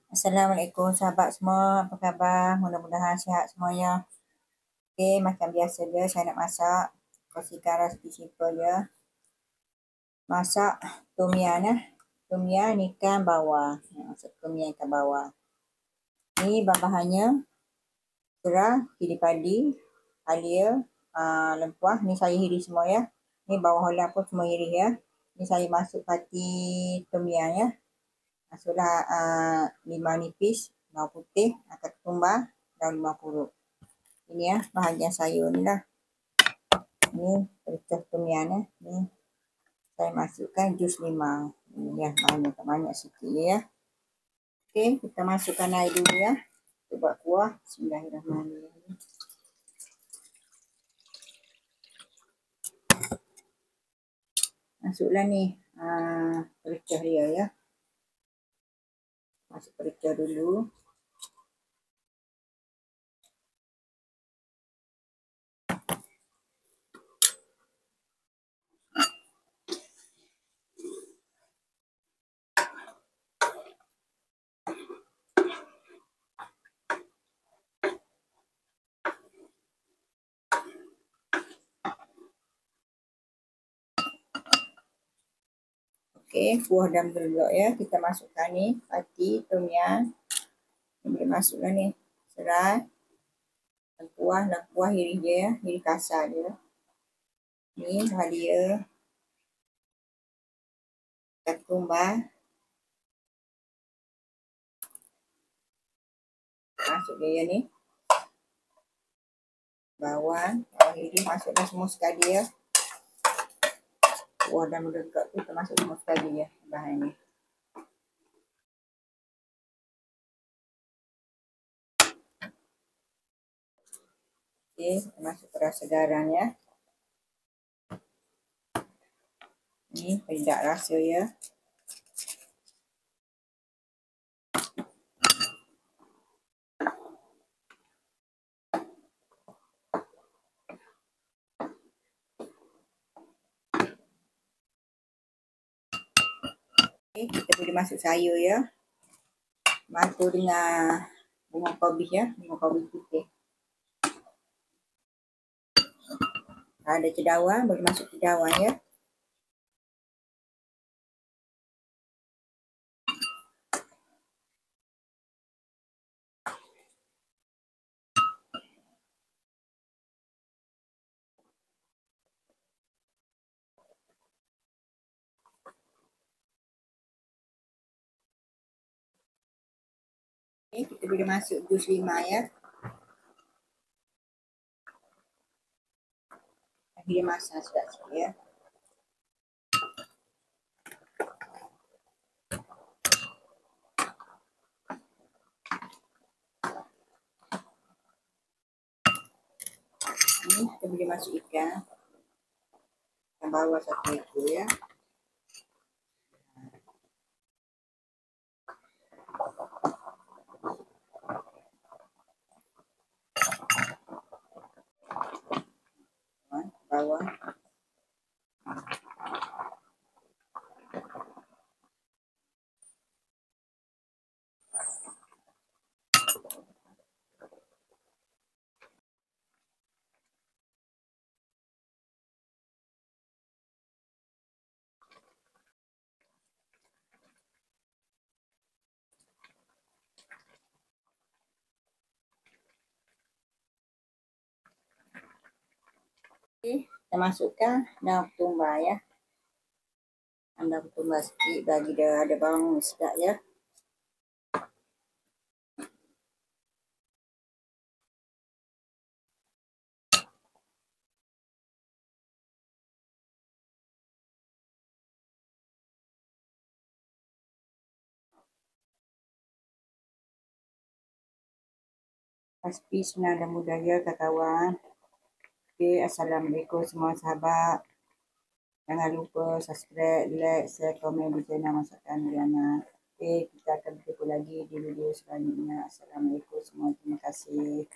Assalamualaikum sahabat semua, apa khabar? Mudah-mudahan sihat semuanya. Okey, macam biasa je saya nak masak. Kongsikan resipi simple je. Masak tom yam ya. Tom yam ikan bawal. Masak tom yam ikan bawal. Ni bahan-bahannya serah, cili padi, halia, lempah. Ni saya iris semua ya. Ni bawang holland pun semua iris ya. Ni saya masuk pati tom yam ya. Masuklah limau nipis, bawang putih, ketumbar, daun limau purut. Ini ya bahagian sayur ni lah. Ni pecah tom yam ya. Ni saya masukkan jus limau. Ini ya banyak sikit ya. Okey, kita masukkan air dulu ya. Kita buat kuah. Bismillahirrahmanirrahim. Masuklah ni pericah dia ya. Masuk pericah dulu. Okey, kuah dah bergelap ya. Kita masukkan ni pati tom yam. Ni boleh masuklah ni serai. Kuah iris je ya. Iris kasar je. Ni halia. Ketumbar. Masuk dia ni. Bawang iris masuklah semua sekali ya. Kuah dah mendekat tu kita masuk semua sekali ya bahan ni. Okey, kita masuk rasa garam ya. Ni pedak rasa ya. Okey, kita boleh masuk sayur ya. Bantu dengan bunga kobis ya, bunga kobis putih. Ada cendawan, boleh masuk cendawan ya. Okey, kita boleh masuk jus limau ya. Dia masak sedap sikit ya. Ni kita boleh masuk ikan. Ikan bawal satu ekor ya. Bawang. Okey, kita masukkan daun ketumbar ya. Daun ketumbar sikit bagi dia ada bau sedap ya. Resipi senang dan mudah ya kawan. Okey, Assalamualaikum semua sahabat. Jangan lupa subscribe, like, share, komen di channel Masakan Riana. Okey, kita akan berjumpa lagi di video selanjutnya. Assalamualaikum semua. Terima kasih.